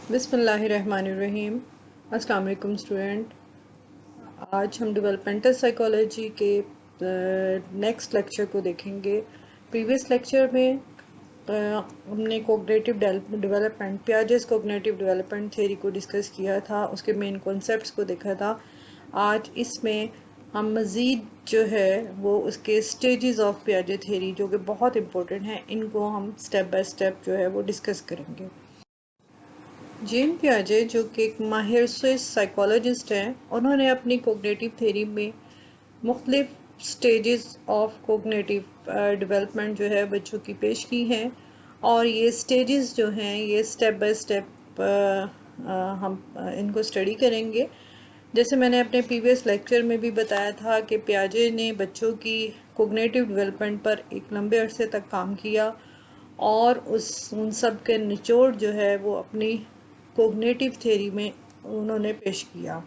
بسم اللہ الرحمن الرحیم۔ السلام علیکم اسٹوڈنٹ، آج ہم ڈیولپمنٹل سائیکالوجی کے نیکسٹ لیکچر کو دیکھیں گے۔ پریویس لیکچر میں ہم نے cognitive development, Piaget's cognitive development theory کو ڈسکس کیا تھا، اس کے مین کانسیپٹس کو دیکھا تھا۔ آج اس میں ہم مزید جو ہے وہ اس کے سٹیجز آف پیاجے تھیوری جو کہ بہت امپورٹنٹ ہیں، ان کو ہم سٹیپ بائی سٹیپ جو ہے وہ ڈسکس کریں گے۔ جین پیاجے جو کہ ایک ماہر سوئس سائیکالوجسٹ ہیں، انہوں نے اپنی کوگنیٹیو تھیوری میں مختلف سٹیجز آف کوگنیٹیو ڈیولپمنٹ جو ہے بچوں کی پیش کی ہیں، اور یہ سٹیجز جو ہیں یہ سٹیپ بائی سٹیپ ہم ان کو اسٹڈی کریں گے۔ جیسے میں نے اپنے پریویس لیکچر میں بھی بتایا تھا کہ پیاجے نے بچوں کی کوگنیٹیو ڈیولپمنٹ پر ایک لمبے عرصے تک کام کیا، اور ان سب کے نچوڑ جو ہے وہ اپنی کوگنیٹیو تھیوری میں انہوں نے پیش کیا۔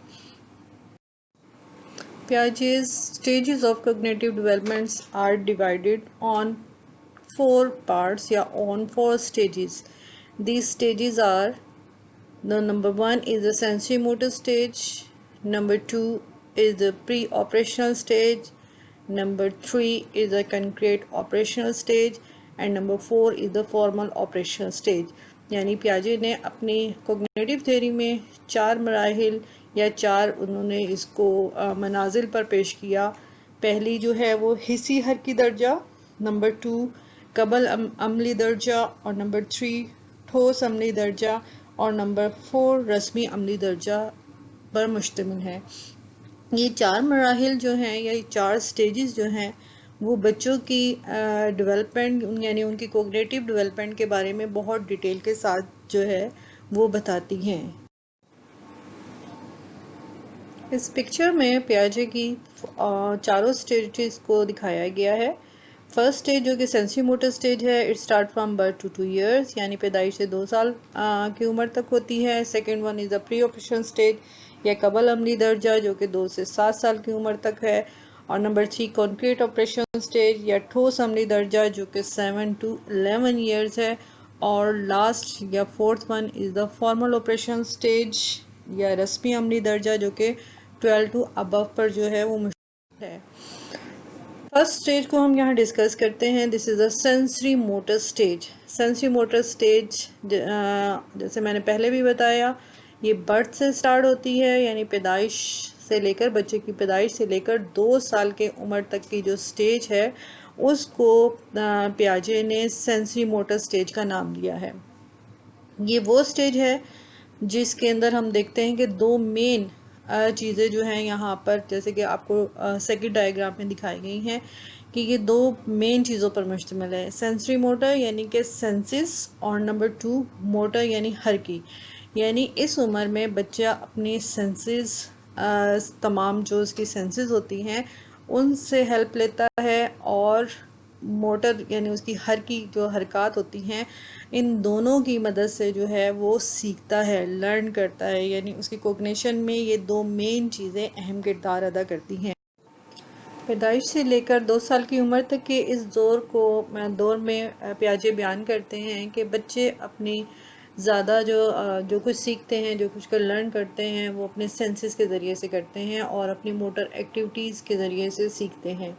Piaget's stages of cognitive developments are divided on four parts یا on four stages. These stages are: the number one is the sensory motor stage, number two is the pre-operational stage, number three is the concrete operational stage, and number four is the formal operational stage. یعنی پیاجے نے اپنی cognitive theory میں چار مراحل یا چار انہوں نے اس کو منازل پر پیش کیا۔ پہلی جو ہے وہ حسی حرکی درجہ، نمبر 2 قبل عملی درجہ، اور نمبر 3 ٹھوس عملی درجہ، اور نمبر 4 رسمی عملی درجہ پر مشتمل ہے۔ یہ چار مراحل جو ہیں یا یہ چار سٹیجز جو ہیں وہ بچوں کی ڈیولپمنٹ یعنی ان کی کوگنیٹیو ڈیولپمنٹ کے بارے میں بہت ڈیٹیل کے ساتھ جو ہے وہ بتاتی ہیں۔ اس پکچر میں پیاجے کی چاروں سٹیجز کو دکھایا گیا ہے۔ فرسٹ سٹیج جو کہ سینسری موٹر سٹیج ہے، it start from birth to 2 years, یعنی پیدائش سے 2 سال کی عمر تک ہوتی ہے۔ Second one is the pre operation stage یا قبل عملی درجہ جو کہ 2 سے 7 سال کی عمر تک ہے، اور نمبر 3 کنکریٹ آپریشن سٹیج یا ٹھوس عملی درجہ جو کہ 7 to 11 ایئرز ہے، اور لاسٹ یا fourth one is the formal operation stage یا رسمی عملی درجہ جو کہ 12 to above پر جو ہے وہ مشتمل ہے۔ فرسٹ سٹیج کو ہم یہاں ڈسکس کرتے ہیں، this is a sensory motor stage. Sensory motor stage جیسے میں نے پہلے بھی بتایا، یہ برتھ سے سٹارٹ ہوتی ہے، یعنی پیدائش سے لے کر بچے کی پیدائش سے لے کر 2 سال کے عمر تک کی جو سٹیج ہے اس کو پیاجے نے سینسری موٹر سٹیج کا نام دیا ہے۔ یہ وہ سٹیج ہے جس کے اندر ہم دیکھتے ہیں کہ 2 مین چیزیں جو ہیں یہاں پر، جیسے کہ آپ کو سیکنڈ ڈائیگرام میں دکھائی گئی ہیں کہ یہ 2 مین چیزوں پر مشتمل ہے، سینسری موٹر یعنی کہ سینسز، اور نمبر 2 موٹر یعنی حرکی۔ یعنی اس عمر میں بچہ اپنی سینسز تمام جو اس کی سینسز ہوتی ہیں ان سے ہیلپ لیتا ہے، اور موٹر یعنی اس کی جو حرکات ہوتی ہیں ان دونوں کی مدد سے جو ہے وہ سیکھتا ہے، لرن کرتا ہے، یعنی اس کی کوگنیشن میں یہ 2 مین چیزیں اہم کردار ادا کرتی ہیں۔ پیدائش سے لے کر 2 سال کی عمر تک کے اس دور میں پیاجے بیان کرتے ہیں کہ بچے اپنی زیادہ جو کچھ سیکھتے ہیں، جو کچھ لرن کرتے ہیں وہ اپنے سینسز کے ذریعے سے کرتے ہیں اور اپنی موٹر ایکٹیویٹیز کے ذریعے سے سیکھتے ہیں۔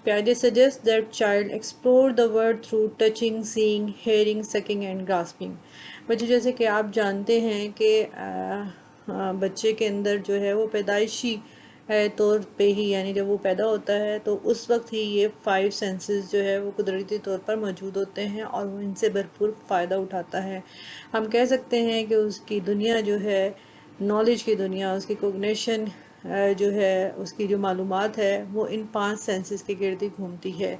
پیاجے suggest that child explore the world through touching, seeing, hearing, sucking and grasping. بچے جیسے کہ آپ جانتے ہیں کہ بچے کے اندر جو ہے وہ پیدائشی طور پہ ہی، یعنی جب وہ پیدا ہوتا ہے تو اس وقت ہی یہ 5 سینسز جو ہے وہ قدرتی طور پر موجود ہوتے ہیں اور وہ ان سے بھرپور فائدہ اٹھاتا ہے۔ ہم کہہ سکتے ہیں کہ اس کی دنیا جو ہے، نالج کی دنیا، اس کی کوگنیشن جو ہے، اس کی جو معلومات ہے وہ ان 5 سینسز کے گرد ہی گھومتی ہے۔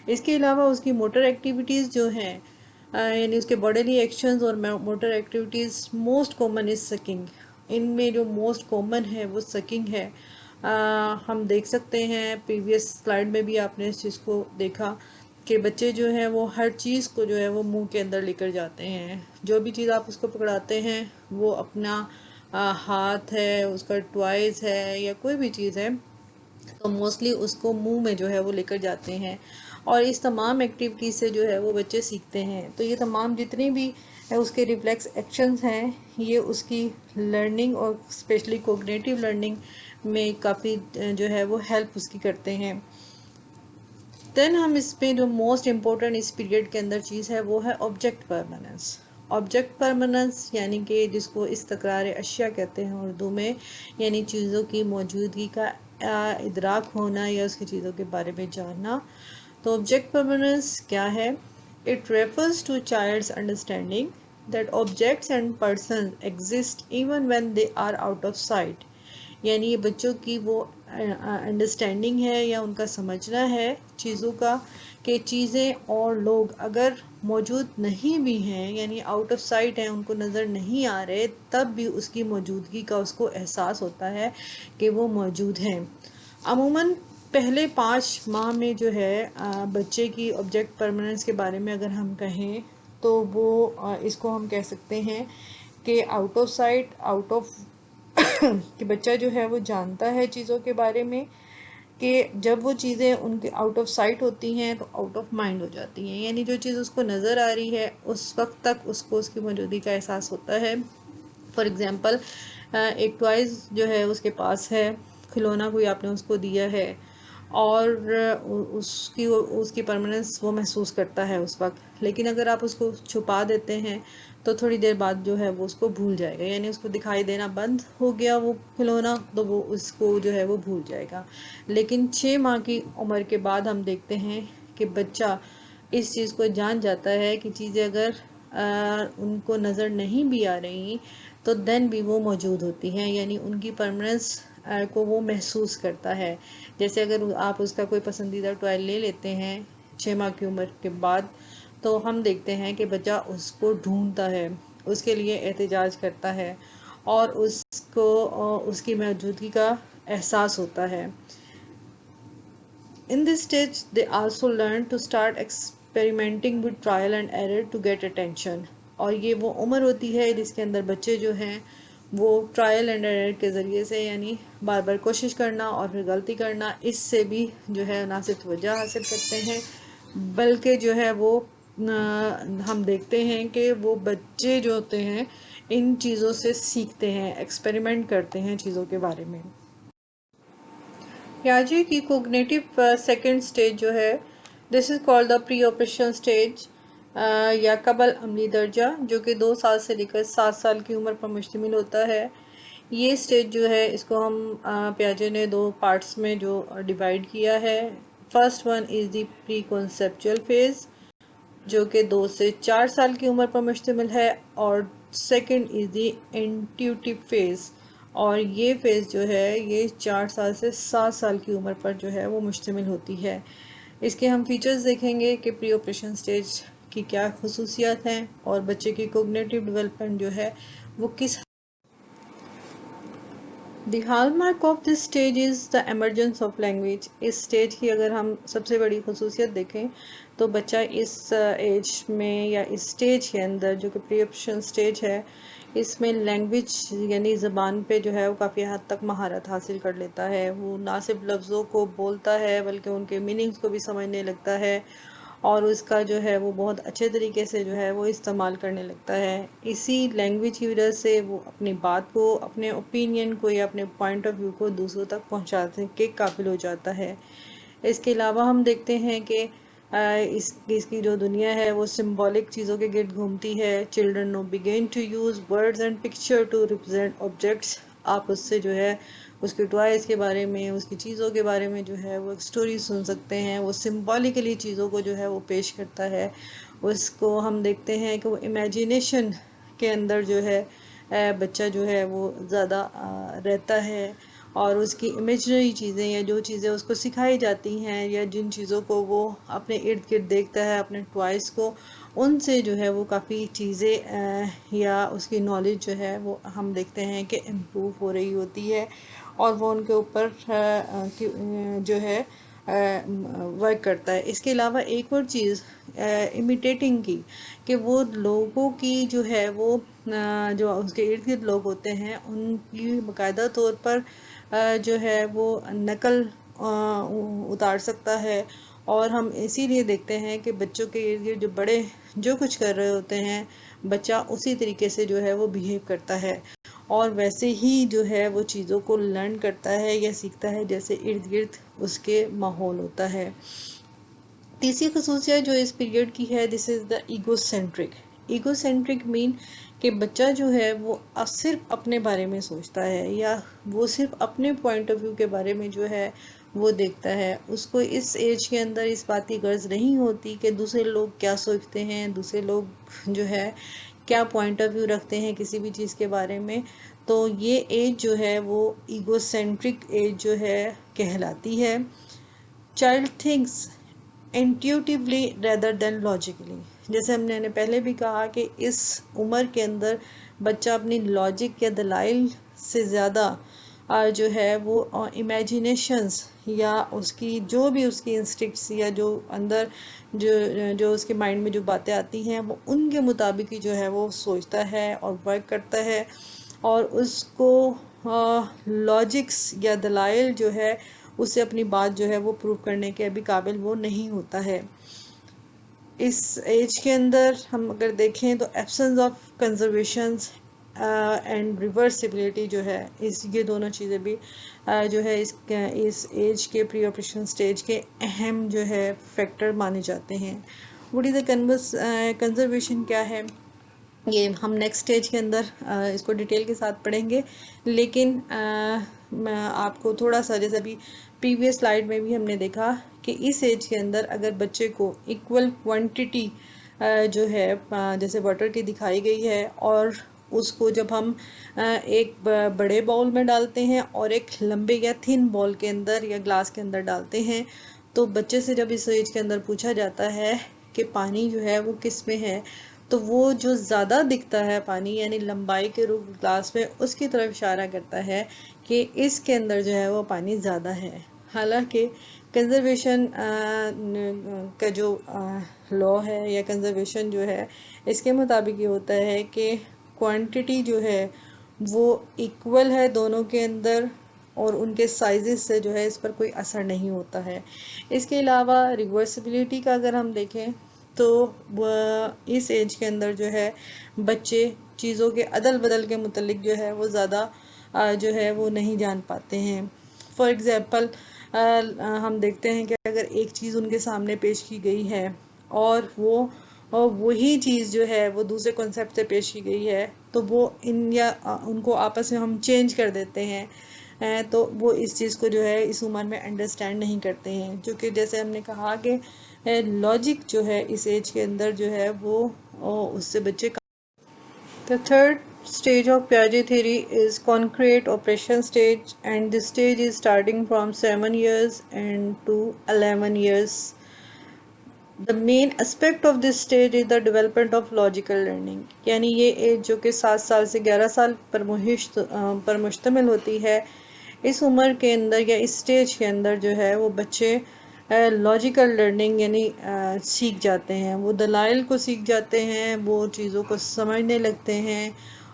اس کے علاوہ اس کی موٹر ایکٹیویٹیز جو ہیں، یعنی اس کے باڈیلی ایکشنز اور موٹر ایکٹیویٹیز، موسٹ کامن از سکنگ۔ ان میں جو موسٹ کامن ہے وہ سکنگ ہے۔ ہم دیکھ سکتے ہیں پریویس سلائیڈ میں بھی آپ نے اس چیز کو دیکھا کہ بچے جو ہیں وہ ہر چیز کو جو ہے وہ منہ کے اندر لے کر جاتے ہیں، جو بھی چیز آپ اس کو پکڑاتے ہیں وہ اپنا ہاتھ ہے، اس کا ٹوائز ہے یا کوئی بھی چیز ہے تو موسٹلی اس کو منہ میں جو ہے وہ لے کر جاتے ہیں، اور اس تمام ایکٹیویٹی سے جو ہے وہ بچے سیکھتے ہیں۔ تو یہ تمام جتنی بھی اس کے ریفلیکس ایکشنز ہیں، یہ اس کی لرننگ اور اسپیشلی کوگنیٹیو لرننگ میں کافی جو ہے وہ ہیلپ اس کی کرتے ہیں۔ دین ہم اس میں جو موسٹ امپورٹنٹ اس پیریڈ کے اندر چیز ہے وہ ہے آبجیکٹ پرماننس۔ آبجیکٹ پرماننس یعنی کہ جس کو استقرار اشیاء کہتے ہیں اردو میں، یعنی چیزوں کی موجودگی کا ادراک ہونا یا اس کی چیزوں کے بارے میں جاننا۔ تو آبجیکٹ پرماننس کیا ہے؟ It refers to child's understanding that objects and persons exist even when they are out of sight۔ یعنی یہ بچوں کی وہ انڈرسٹینڈنگ ہے یا ان کا سمجھنا ہے چیزوں کا کہ چیزیں اور لوگ اگر موجود نہیں بھی ہیں، یعنی آؤٹ آف سائٹ ہیں، ان کو نظر نہیں آ رہے، تب بھی اس کی موجودگی کا اس کو احساس ہوتا ہے کہ وہ موجود ہیں۔ عموماً پہلے 5 ماہ میں جو ہے بچے کی آبجیکٹ پرماننس کے بارے میں اگر ہم کہیں تو وہ اس کو ہم کہہ سکتے ہیں کہ out of sight, out of کہ بچہ جو ہے وہ جانتا ہے چیزوں کے بارے میں کہ جب وہ چیزیں ان کے آؤٹ آف سائٹ ہوتی ہیں تو آؤٹ آف مائنڈ ہو جاتی ہیں، یعنی جو چیز اس کو نظر آ رہی ہے اس وقت تک اس کو اس کی موجودگی کا احساس ہوتا ہے۔ فار ایگزامپل ایک ٹوائز جو ہے اس کے پاس ہے، کھلونا کوئی آپ نے اس کو دیا ہے اور اس کی پرماننس وہ محسوس کرتا ہے اس وقت، لیکن اگر آپ اس کو چھپا دیتے ہیں تو تھوڑی دیر بعد جو ہے وہ اس کو بھول جائے گا، یعنی اس کو دکھائی دینا بند ہو گیا وہ کھلونا تو وہ اس کو جو ہے وہ بھول جائے گا۔ لیکن 6 ماہ کی عمر کے بعد ہم دیکھتے ہیں کہ بچہ اس چیز کو جان جاتا ہے کہ چیزیں اگر ان کو نظر نہیں بھی آ رہی تو دین بھی وہ موجود ہوتی ہیں، یعنی ان کی پرماننس کو وہ محسوس کرتا ہے۔ جیسے اگر آپ اس کا کوئی پسندیدہ ٹوائے لے لیتے ہیں 6 ماہ کی عمر کے بعد تو ہم دیکھتے ہیں کہ بچہ اس کو ڈھونڈتا ہے، اس کے لیے احتجاج کرتا ہے اور اس کو اس کی موجودگی کا احساس ہوتا ہے۔ In this stage they also learn to start experimenting with trial and error to get attention۔ اور یہ وہ عمر ہوتی ہے جس کے اندر بچے جو ہیں وہ ٹرائل اینڈ ایرر کے ذریعے سے، یعنی بار بار کوشش کرنا اور پھر غلطی کرنا، اس سے بھی جو ہے نہ صرف توجہ حاصل کرتے ہیں بلکہ جو ہے وہ ہم دیکھتے ہیں کہ وہ بچے جو ہوتے ہیں ان چیزوں سے سیکھتے ہیں، ایکسپیریمنٹ کرتے ہیں چیزوں کے بارے میں۔ پیاجے کی کوگنیٹیو سیکنڈ سٹیج جو ہے this is called the pre operation stage یا قبل عملی درجہ، جو کہ 2 سال سے لے کر 7 سال کی عمر پر مشتمل ہوتا ہے۔ یہ سٹیج جو ہے اس کو ہم پیاجے نے 2 پارٹس میں جو ڈیوائیڈ کیا ہے۔ First one is the pre conceptual phase جو کہ 2 سے 4 سال کی عمر پر مشتمل ہے، اور second is the intuitive phase, اور یہ فیز جو ہے یہ 4 سال سے 7 سال کی عمر پر جو ہے وہ مشتمل ہوتی ہے۔ اس کے ہم فیچرز دیکھیں گے کہ پری آپریشن سٹیج کی کیا خصوصیات ہیں اور بچے کی کوگنیٹیو ڈیولپمنٹ جو ہے وہ کس۔ The hallmark of this stage is the emergence of language. اس اسٹیج کی اگر ہم سب سے بڑی خصوصیت دیکھیں تو بچہ اس ایج میں یا اس اسٹیج کے اندر جو کہ پری آپریشن اسٹیج ہے اس میں لینگویج یعنی زبان پہ جو ہے وہ کافی حد تک مہارت حاصل کر لیتا ہے۔ وہ نہ صرف لفظوں کو بولتا ہے بلکہ ان کے میننگز کو بھی سمجھنے لگتا ہے اور اس کا جو ہے وہ بہت اچھے طریقے سے جو ہے وہ استعمال کرنے لگتا ہے۔ اسی لینگویج کی وجہ سے وہ اپنی بات کو، اپنے اوپینین کو یا اپنے پوائنٹ آف ویو کو دوسروں تک پہنچانے کے قابل ہو جاتا ہے۔ اس کے علاوہ ہم دیکھتے ہیں کہ اس کی جو دنیا ہے وہ سمبولک چیزوں کے گرد گھومتی ہے۔ Children now begin to use words and picture to represent objects. آپ اس سے جو ہے اس کے ٹوائز کے بارے میں، اس کی چیزوں کے بارے میں جو ہے وہ ایک سٹوری سن سکتے ہیں۔ وہ سمبولیکلی چیزوں کو جو ہے وہ پیش کرتا ہے۔ اس کو ہم دیکھتے ہیں کہ وہ امیجینیشن کے اندر جو ہے بچہ جو ہے وہ زیادہ رہتا ہے اور اس کی امیجنری چیزیں یا جو چیزیں اس کو سکھائی جاتی ہیں یا جن چیزوں کو وہ اپنے ارد گرد دیکھتا ہے، اپنے ٹوائز کو، ان سے جو ہے وہ کافی چیزیں یا اس کی نالج جو ہے وہ ہم دیکھتے ہیں کہ امپروو ہو رہی ہوتی ہے اور وہ ان کے اوپر جو ہے ورک کرتا ہے۔ اس کے علاوہ ایک اور چیز امیٹیٹنگ کی، کہ وہ لوگوں کی جو ہے وہ جو اس کے ارد گرد لوگ ہوتے ہیں ان کی باقاعدہ طور پر جو ہے وہ نقل اتار سکتا ہے، اور ہم اسی لیے دیکھتے ہیں کہ بچوں کے ارد گرد جو بڑے جو کچھ کر رہے ہوتے ہیں بچہ اسی طریقے سے جو ہے وہ بیہیو کرتا ہے اور ویسے ہی جو ہے وہ چیزوں کو لرن کرتا ہے یا سیکھتا ہے جیسے ارد گرد اس کے ماحول ہوتا ہے۔ تیسری خصوصیت جو اس پیریڈ کی ہے this is the egocentric. Egocentric mean کہ بچہ جو ہے وہ صرف اپنے بارے میں سوچتا ہے یا وہ صرف اپنے پوائنٹ آف ویو کے بارے میں جو ہے وہ دیکھتا ہے۔ اس کو اس ایج کے اندر اس بات کی غرض نہیں ہوتی کہ دوسرے لوگ کیا سوچتے ہیں، دوسرے لوگ جو ہے کیا پوائنٹ آف ویو رکھتے ہیں کسی بھی چیز کے بارے میں۔ تو یہ ایج جو ہے وہ ایگو سینٹرک ایج جو ہے کہلاتی ہے۔ Child thinks intuitively rather than logically, جیسے ہم نے پہلے بھی کہا کہ اس عمر کے اندر بچہ اپنی لاجک یا دلائل سے زیادہ جو ہے وہ امیجینیشنز یا اس کی جو بھی اس کی انسٹکٹس یا جو اندر جو اس کے مائنڈ میں جو باتیں آتی ہیں وہ ان کے مطابق ہی جو ہے وہ سوچتا ہے اور ورک کرتا ہے، اور اس کو لاجکس یا دلائل جو ہے اسے اپنی بات جو ہے وہ پروو کرنے کے ابھی قابل وہ نہیں ہوتا ہے۔ اس ایج کے اندر ہم اگر دیکھیں تو ایبسنس آف کنزرویشنز اینڈ ریورسبلٹی جو ہے یہ دونوں چیزیں بھی جو ہے اس ایج کے پری آپریشن سٹیج کے اہم جو ہے فیکٹر مانے جاتے ہیں۔ وٹ از دا کنزرویشن کیا ہے یہ ہم نیکسٹ سٹیج کے اندر اس کو ڈیٹیل کے ساتھ پڑھیں گے، لیکن میں آپ کو تھوڑا سا جیسے ابھی پریویس سلائیڈ میں بھی ہم نے دیکھا کہ اس ایج کے اندر اگر بچے کو ایکول کوانٹیٹی جو ہے جیسے واٹر کی دکھائی گئی ہے اور اس کو جب ہم ایک بڑے باؤل میں ڈالتے ہیں اور ایک لمبے یا تھن باؤل کے اندر یا گلاس کے اندر ڈالتے ہیں، تو بچے سے جب اس ایج کے اندر پوچھا جاتا ہے کہ پانی جو ہے وہ کس میں ہے، تو وہ جو زیادہ دکھتا ہے پانی یعنی لمبائی کے روپ گلاس میں اس کی طرف اشارہ کرتا ہے کہ اس کے اندر جو ہے وہ پانی زیادہ ہے۔ حالانکہ کنزرویشن کا جو لا ہے یا کنزرویشن جو ہے اس کے مطابق یہ ہوتا ہے کہ کوانٹٹی جو ہے وہ ایکول ہے دونوں کے اندر اور ان کے سائزز سے جو ہے اس پر کوئی اثر نہیں ہوتا ہے۔ اس کے علاوہ ریورسبلٹی کا اگر ہم دیکھیں تو اس ایج کے اندر جو ہے بچے چیزوں کے عدل بدل کے متعلق جو ہے وہ زیادہ جو ہے وہ نہیں جان پاتے ہیں۔ فار ایگزامپل ہم دیکھتے ہیں کہ اگر ایک چیز ان کے سامنے پیش کی گئی ہے اور وہی چیز جو ہے وہ دوسرے کنسیپٹ سے پیش کی گئی ہے تو وہ ان کو آپس میں ہم چینج کر دیتے ہیں، تو وہ اس چیز کو جو ہے اس عمر میں انڈرسٹینڈ نہیں کرتے ہیں، کیونکہ جیسے ہم نے کہا کہ لاجک جو ہے اس ایج کے اندر جو ہے وہ اس سے بچے کا۔ The third stage of Piaget theory is concrete operation stage, and this stage is starting from 7 years and to 11 years. The main aspect of this stage is the development of logical learning. یعنی یہ age جو کہ 7 سال سے 11 سال پر مشتمل ہوتی ہے، اس عمر کے اندر یا اس سٹیج کے اندر جو ہے وہ بچے لاجیکل لرننگ یعنی سیکھ جاتے ہیں، وہ دلائل کو سیکھ جاتے ہیں، وہ چیزوں کو سمجھنے لگتے ہیں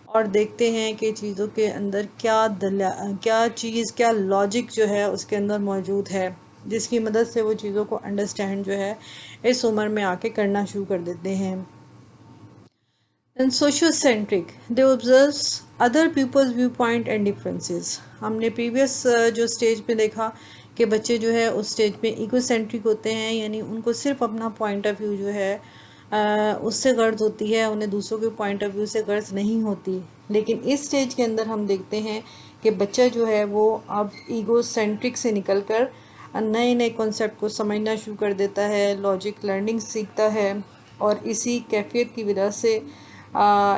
اور دیکھتے ہیں کہ چیزوں کے اندر کیا چیز کیا لاجک جو ہے اس کے اندر موجود ہے، جس کی مدد سے وہ چیزوں کو انڈرسٹینڈ جو ہے اس عمر میں آ کے کرنا شروع کر دیتے ہیں۔ Socio-centric, they observe other people's viewpoint and differences. ہم نے پریویس جو سٹیج پہ دیکھا کہ بچے جو ہے اس سٹیج پہ ایگو سینٹرک ہوتے ہیں، یعنی ان کو صرف اپنا پوائنٹ آف ویو جو ہے اس سے غرض ہوتی ہے، انہیں دوسروں کے پوائنٹ آف ویو سے غرض نہیں ہوتی۔ لیکن اس سٹیج کے اندر ہم دیکھتے ہیں کہ بچہ جو ہے وہ اب ایگو سینٹرک سے نکل کر نئے نئے کنسیپٹ کو سمجھنا شروع کر دیتا ہے، لاجک لرننگ سیکھتا ہے، اور اسی کیفیت کی وجہ سے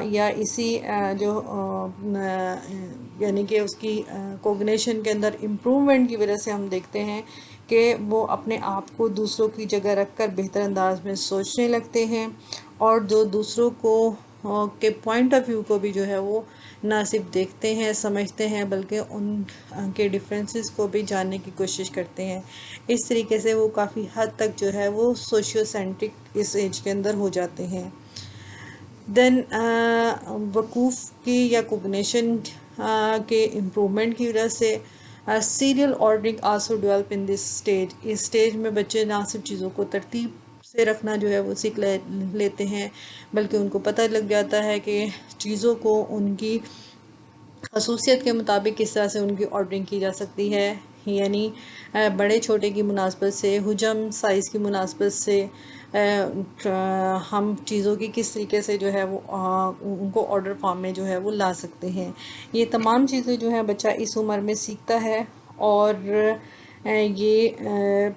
یا اسی جو یعنی کہ اس کی کوگنیشن کے اندر امپرومنٹ کی وجہ سے ہم دیکھتے ہیں کہ وہ اپنے آپ کو دوسروں کی جگہ رکھ کر بہتر انداز میں سوچنے لگتے ہیں، اور جو دوسروں کو کے پوائنٹ آف ویو کو بھی جو ہے وہ نہ صرف دیکھتے ہیں سمجھتے ہیں بلکہ ان کے ڈفرینسز کو بھی جاننے کی کوشش کرتے ہیں۔ اس طریقے سے وہ کافی حد تک جو ہے وہ سوشیو سینٹرک اس ایج کے اندر ہو جاتے ہیں۔ دین وقوف کی یا کوگنیشن کے امپرومنٹ کی وجہ سے serial ordering also develop in this stage, اس اسٹیج میں بچے نہ صرف چیزوں کو ترتیب سے رکھنا جو ہے وہ سیکھ لیتے ہیں، بلکہ ان کو پتہ لگ جاتا ہے کہ چیزوں کو ان کی خصوصیت کے مطابق کس طرح سے ان کی آرڈرنگ کی جا سکتی ہے، یعنی بڑے چھوٹے کی مناسبت سے، حجم سائز کی مناسبت سے ہم چیزوں کی کس طریقے سے جو ہے وہ ان کو آرڈر فارم میں جو ہے وہ لا سکتے ہیں۔ یہ تمام چیزیں جو ہیں بچہ اس عمر میں سیکھتا ہے، اور یہ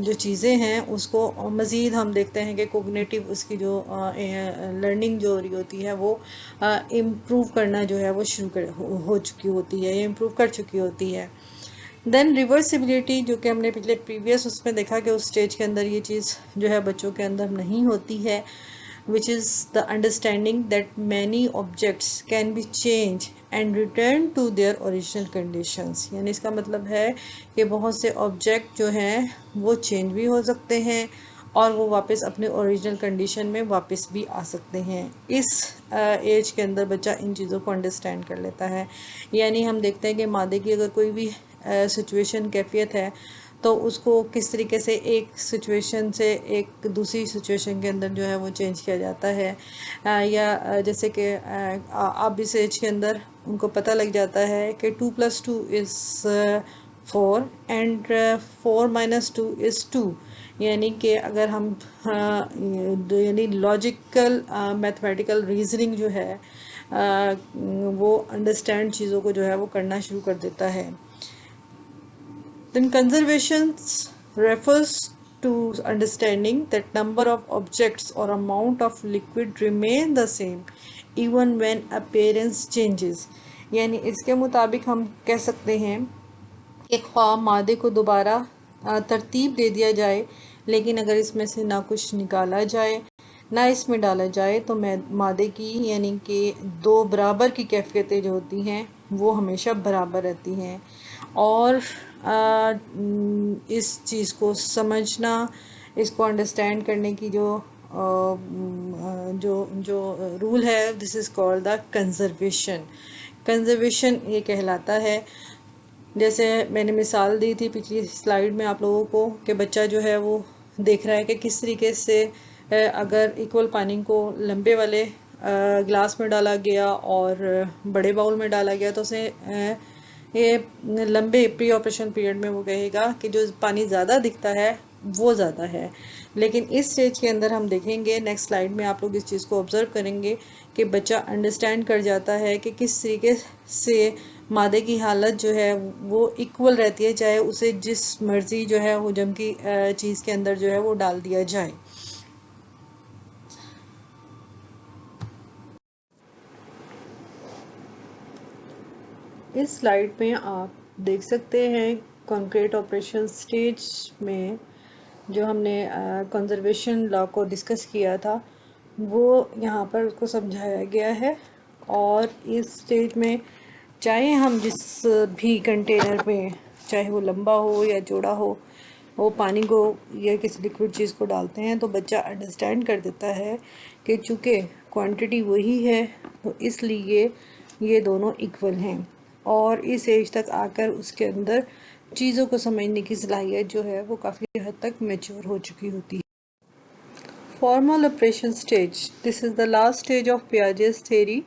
جو چیزیں ہیں اس کو مزید ہم دیکھتے ہیں کہ کوگنیٹو اس کی جو لرننگ جو ہو رہی ہوتی ہے وہ امپروو کرنا جو ہے وہ ہو چکی ہوتی ہے، یا امپروو کر چکی ہوتی ہے۔ دین ریورسبلٹی، جو کہ ہم نے پچھلے پریویس اس میں دیکھا کہ اس سٹیج کے اندر یہ چیز جو ہے بچوں کے اندر نہیں ہوتی ہے، which is the understanding that many objects can be changed and returned to their original conditions، یعنی اس کا مطلب ہے کہ بہت سے آبجیکٹ جو ہیں وہ چینج بھی ہو سکتے ہیں اور وہ واپس اپنے اوریجنل کنڈیشن میں واپس بھی آ سکتے ہیں۔ اس ایج کے اندر بچہ ان چیزوں کو انڈرسٹینڈ کر لیتا ہے، یعنی ہم دیکھتے ہیں کہ مادے کی اگر کوئی بھی سچویشن کیفیت ہے تو اس کو کس طریقے سے ایک سچویشن سے ایک دوسری سچویشن کے اندر جو ہے وہ چینج کیا جاتا ہے، یا جیسے کہ اب اس ایج کے اندر ان کو پتہ لگ جاتا ہے کہ 2+2 is 4 and 4 - 2 is 2، یعنی کہ اگر ہم یعنی لاجیکل میتھمیٹیکل ریزننگ جو ہے وہ انڈرسٹینڈ چیزوں کو جو ہے وہ کرنا شروع کر دیتا ہے۔ Then conservation refers to understanding that number of objects or amount of liquid remain the same even when appearance changes، یعنی اس کے مطابق ہم کہہ سکتے ہیں کہ خواہ مادے کو دوبارہ ترتیب دے دیا جائے، لیکن اگر اس میں سے نہ کچھ نکالا جائے نہ اس میں ڈالا جائے تو مادے کی یعنی کہ دو برابر کی کیفیتیں جو ہوتی ہیں وہ ہمیشہ برابر رہتی ہیں۔ اور اس چیز کو سمجھنا، اس کو انڈرسٹینڈ کرنے کی جو رول ہے، this is called the conservation. Conservation یہ کہلاتا ہے، جیسے میں نے مثال دی تھی پچھلی سلائیڈ میں آپ لوگوں کو کہ بچہ جو ہے وہ دیکھ رہا ہے کہ کس طریقے سے اگر ایکول پانی کو لمبے والے گلاس میں ڈالا گیا اور بڑے باؤل میں ڈالا گیا تو اسے یہ لمبے پری آپریشن پیریڈ میں وہ کہے گا کہ جو پانی زیادہ دکھتا ہے وہ زیادہ ہے، لیکن اس سٹیج کے اندر ہم دیکھیں گے نیکسٹ سلائیڈ میں آپ لوگ اس چیز کو آبزرو کریں گے کہ بچہ انڈرسٹینڈ کر جاتا ہے کہ کس طریقے سے مادے کی حالت جو ہے وہ ایکول رہتی ہے، چاہے اسے جس مرضی جو ہے حجم کی چیز کے اندر جو ہے وہ ڈال دیا جائے۔ اس سلائیڈ میں آپ دیکھ سکتے ہیں کنکریٹ آپریشن سٹیج میں جو ہم نے کنزرویشن لا کو ڈسکس کیا تھا وہ یہاں پر اس کو سمجھایا گیا ہے، اور اس سٹیج میں چاہے ہم جس بھی کنٹینر میں چاہے وہ لمبا ہو یا چوڑا ہو وہ پانی کو یا کسی لیکوڈ چیز کو ڈالتے ہیں تو بچہ انڈرسٹینڈ کر دیتا ہے کہ چونکہ کوانٹٹی وہی ہے تو اس لیے یہ دونوں ایکول ہیں، اور اس ایج تک آ کر اس کے اندر چیزوں کو سمجھنے کی صلاحیت جو ہے وہ کافی حد تک میچور ہو چکی ہوتی ہے۔ Formal operation stage, this is the last stage of Piaget's theory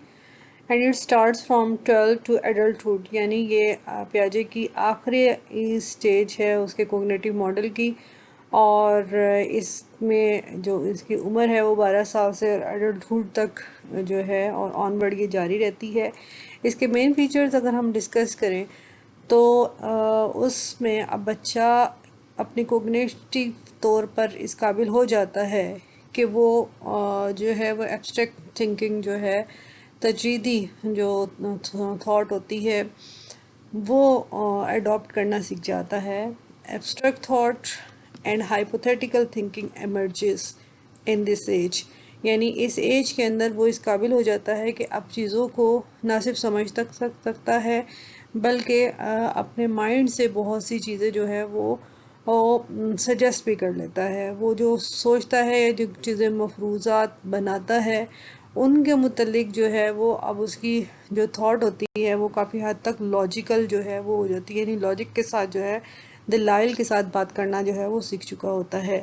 and it starts from 12 to adulthood, یعنی یہ پیاجے کی آخری سٹیج ہے اس کے کوگنیٹو ماڈل کی، اور اس میں جو اس کی عمر ہے وہ 12 سال سے ایڈلٹہڈ تک جو ہے اور آن ورڈ یہ جاری رہتی ہے۔ اس کے مین فیچرز اگر ہم ڈسکس کریں تو اس میں اب بچہ اپنے کوگنیٹو طور پر اس قابل ہو جاتا ہے کہ وہ جو ہے وہ ایبسٹریکٹ تھنکنگ جو ہے، تجریدی جو تھاٹ ہوتی ہے وہ ایڈاپٹ کرنا سیکھ جاتا ہے۔ Abstract thought and hypothetical thinking emerges in this age, یعنی اس ایج کے اندر وہ اس قابل ہو جاتا ہے کہ اب چیزوں کو نہ صرف سمجھ سکتا ہے بلکہ اپنے مائنڈ سے بہت سی چیزیں جو ہے وہ سجیسٹ بھی کر لیتا ہے۔ وہ جو سوچتا ہے یا جو چیزیں مفروضات بناتا ہے ان کے متعلق جو ہے وہ اب اس کی جو تھاٹ ہوتی ہے وہ کافی حد تک لاجیکل جو ہے وہ ہو جاتی ہے، یعنی لاجک کے ساتھ جو ہے دلائل کے ساتھ بات کرنا جو ہے وہ سیکھ چکا ہوتا ہے۔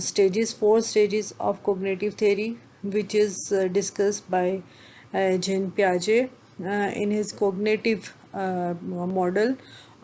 stages, 4 stages of cognitive theory, which is discussed by Jean Piaget in his cognitive model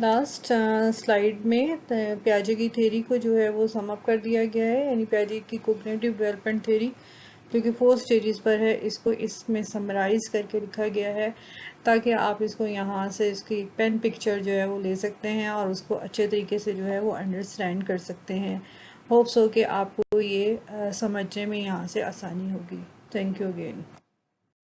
last slide میں پیاجے کی تھیری کو جو ہے وہ سم اپ کر دیا گیا ہے، یعنی پیاجے کی کوگنیٹو ڈیولپمنٹ تھیری جو کہ 4 سٹیجز پر ہے، اس کو اس میں سمرائز کر کے لکھا گیا ہے تاکہ آپ اس کو یہاں سے اس کی پین پکچر جو ہے وہ لے سکتے ہیں اور اس کو اچھے طریقے سے جو ہے وہ انڈرسٹینڈ کر سکتے ہیں۔ ہوپس ہو کہ آپ کو یہ سمجھنے میں یہاں سے آسانی ہوگی۔ Thank you again.